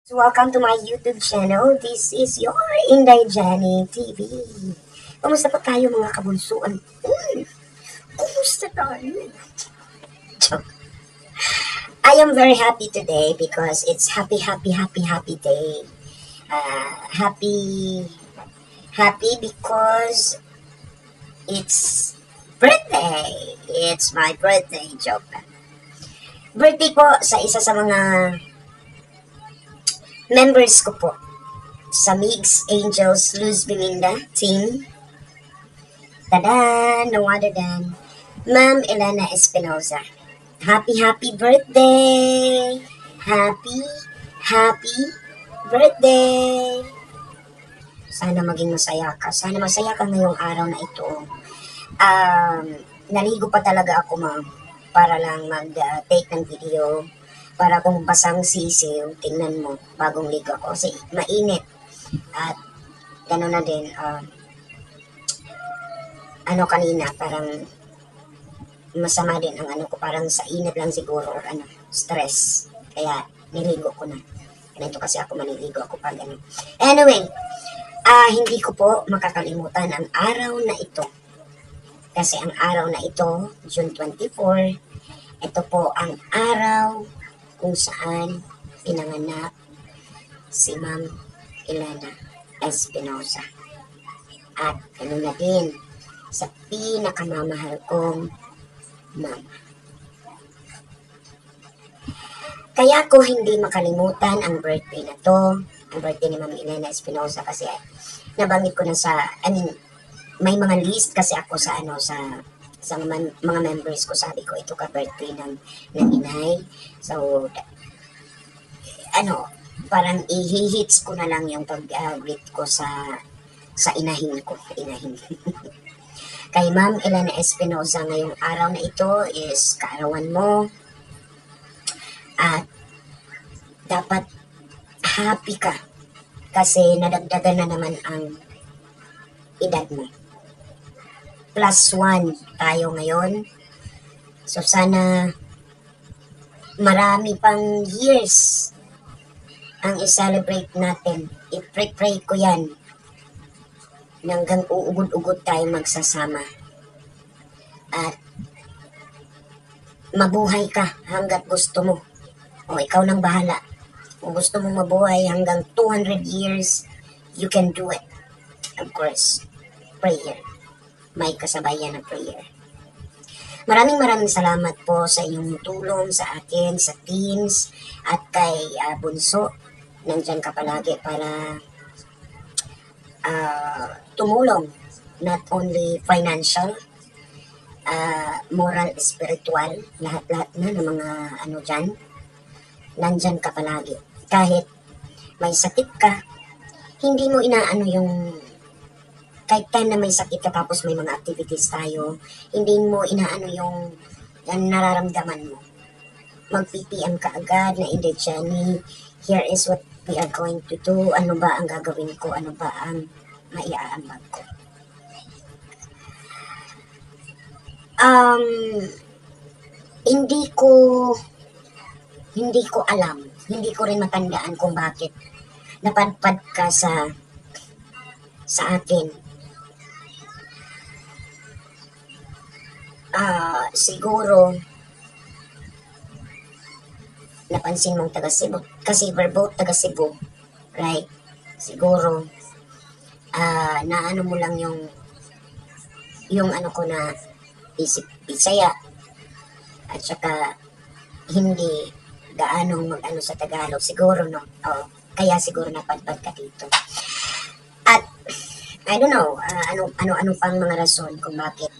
So welcome to my YouTube channel. This is your Inday Jenny TV. Kumusta pa tayo mga kabunsuan? Kumusta tayo? Joke. I am very happy today because it's happy day. Happy because it's birthday. It's my birthday, joke. Birthday po sa isa sa mga members ko po sa Migs Angels Luz Belinda team. Tada! No other than Ma'am Elena Espinosa. Happy birthday! Happy birthday! Sana maging masaya ka. Sana masaya ka ngayong araw na ito. Naligo pa talaga ako, ma'am, para lang mag-take ng video. Para kung basang sisiw, tingnan mo, bagong ligo ako. Kasi mainit. At gano'n na din, kanina, parang masama din ang ko, parang sa init lang siguro, or stress. Kaya, niligo ko na. Ganito kasi ako, maniligo ako pag Anyway, hindi ko po makakalimutan ang araw na ito. Kasi ang araw na ito, June 24, ito po ang araw kung saan pinanganak si Ma'am Elena Espinosa. At ano na din sa pinakamamahal kong mama. Kaya ko hindi makalimutan ang birthday na to, ang birthday ni Ma'am Elena Espinosa, kasi nabanggit ko na may mga list kasi ako sa mga members ko, sabi ko, ito ka birthday ng inay. So, parang i-hits ko na lang yung pag-greet ko sa inahin ko. Kay Ma'am Elena Espinosa, ngayong araw na ito is kaarawan mo. At dapat happy ka kasi nadagdagan na naman ang edad mo. +1 tayo ngayon. So sana marami pang years ang i-celebrate natin. I-pray ko yan hanggang uugod-ugod tayo magsasama. At mabuhay ka hanggat gusto mo. O ikaw nang bahala. Kung gusto mong mabuhay hanggang 200 years, you can do it. Of course, prayer. May kasabayan na prayer. Maraming salamat po sa inyong tulong sa akin, sa teams, at kay Bunso. Nandyan ka palagi para tumulong, not only financial, moral, spiritual, lahat-lahat na ng mga dyan. Nandyan ka palagi. Kahit may sakit ka, hindi mo kahit time na may sakit ka tapos may mga activities tayo, hindi mo yung nararamdaman mo. Mag-PPM ka agad na, Inday Jenny, here is what we are going to do. Ano ba ang gagawin ko? Ano ba ang maiaambag ko? Hindi ko alam. Hindi ko rin matandaan kung bakit napadpad ka sa akin. Siguro napansin mong taga Cebu kasi we're both taga Cebu, right? Siguro naano mo lang yung ko na isip Bisaya at saka hindi gaanong sa Tagalog siguro, no? Kaya siguro napadpad ka dito. At I don't know ano pang mga rason kung bakit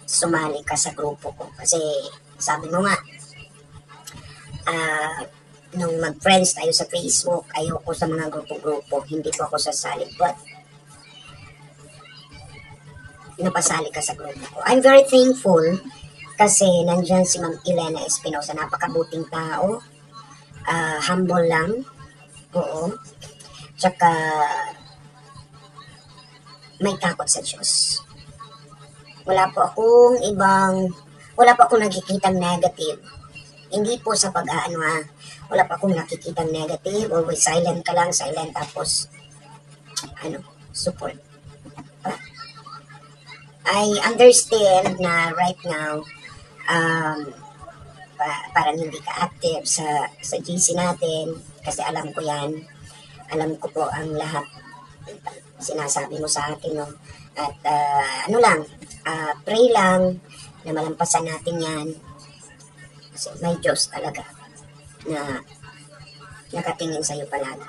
sumali ka sa grupo ko. Kasi sabi mo nga, nung mag-friends tayo sa Facebook, ayoko sa mga grupo-grupo, hindi ko ako sasali. But napasali ka sa grupo ko. I'm very thankful kasi nandyan si Ma'am Elena Espinosa, napakabuting tao, humble lang, oo, tsaka may takot sa Diyos. Wala po akong nakikitang negative Hindi po sa pag-aano ha. Wala pa akong nakikitang negative. Always silent ka lang, silent. Tapos, support. I understand na right now, parang hindi ka active sa GC natin. Kasi alam ko yan. Alam ko po ang lahat sinasabi mo sa akin, no? At pray lang na malampasan natin yan. Kasi may Diyos talaga na nakatingin sa'yo palagi.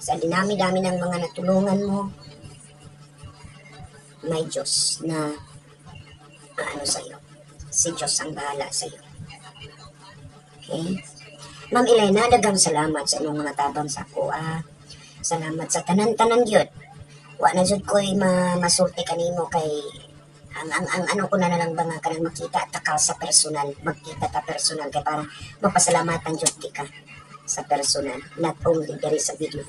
Sa dinami-dami ng mga natulungan mo, may Diyos na sa'yo. Si Diyos ang bahala sa'yo. Okay? Ma'am Elena, daghang salamat sa inyong mga tabang sa kuha. Salamat sa tanan-tanan yun. Wa na jud ko'y masulti kanimo kay ang ko na lang ba nga kanang makita takal sa personal, magkita ta personal kay para mapasalamatan jud ka sa personal, not only there is a video.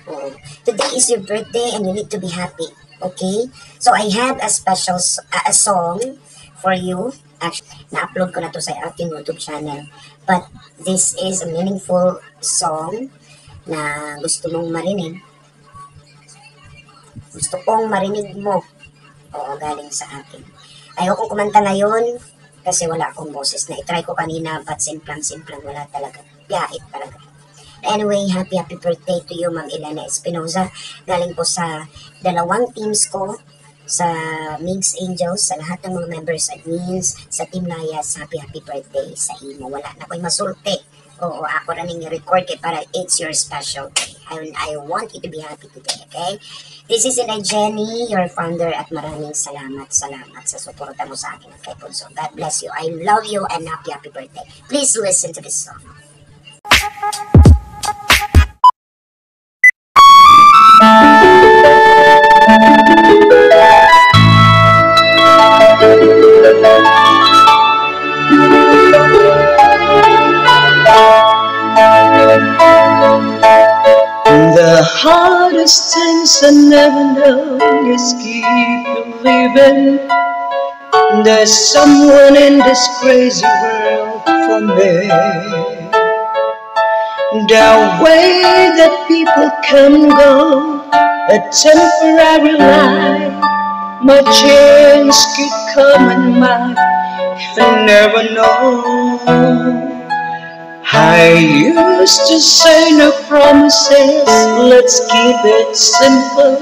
Oo. Today is your birthday and you need to be happy, okay? So I have a special a song for you. Actually, na-upload ko na to sa aking YouTube channel, but this is a meaningful song na gusto mong marinig. Gusto kong marinig mo. Oo, galing sa akin. Ayokong kumanta ngayon kasi wala akong boses. Na-try ko kanina but simplang wala talaga. Biyait talaga. Anyway, happy birthday to you, Ma'am Elena Espinosa. Galing po sa dalawang teams ko, sa Migs Angels, sa lahat ng mga members, admins, sa Team Layas, happy birthday sa imo. Wala na ko'y masulti. Oo, ako rin yung record para it's your special day. I want you to be happy today, okay? This is Inay Jenny, your founder, at maraming salamat sa suporta mo sa akin at kay Punso. God bless you. I love you and happy birthday. Please listen to this song. The hardest things I never know is keep believing there's someone in this crazy world for me. The way that people come and go, a temporary life, my chance could come and might, you never know. I used to say no promises, let's keep it simple,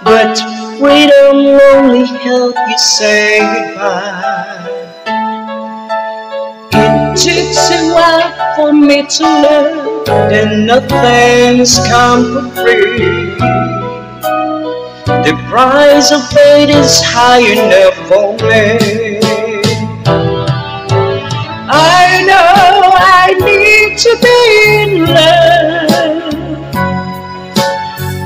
but freedom only help you say goodbye. It takes a while for me to learn that nothing's come for free. The price of fate is high enough for me. I know I need to be in love.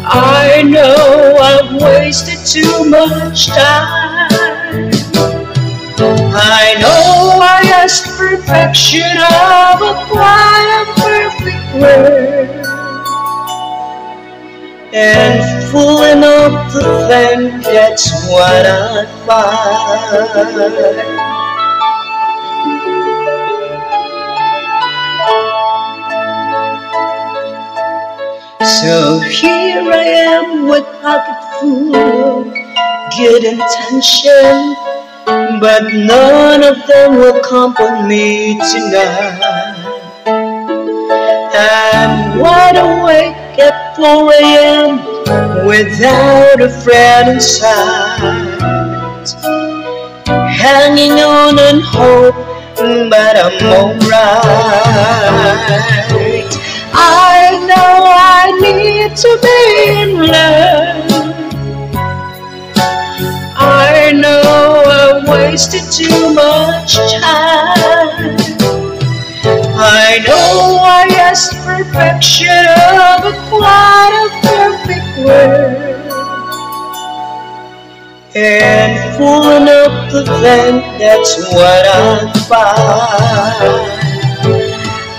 I know I've wasted too much time. I know I asked perfection of a quiet, perfect world, and full enough to think that's what I find. So here I am with pocket full of good intention, but none of them will comfort me tonight. I'm wide awake at 4 a.m. without a friend in sight, hanging on and hope, but I'm alright. I know I need to be in love. I know I wasted too much time. I know I asked perfection of a quite a perfect world, and full enough to think that's what I find.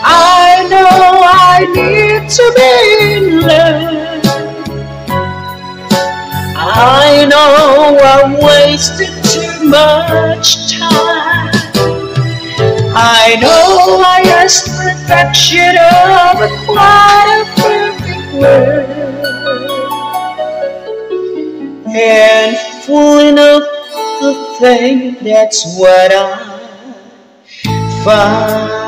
I know I need to be in love. I know I wasted too much time. I know I asked perfection of a quite a perfect world, and full enough to think that's what I find.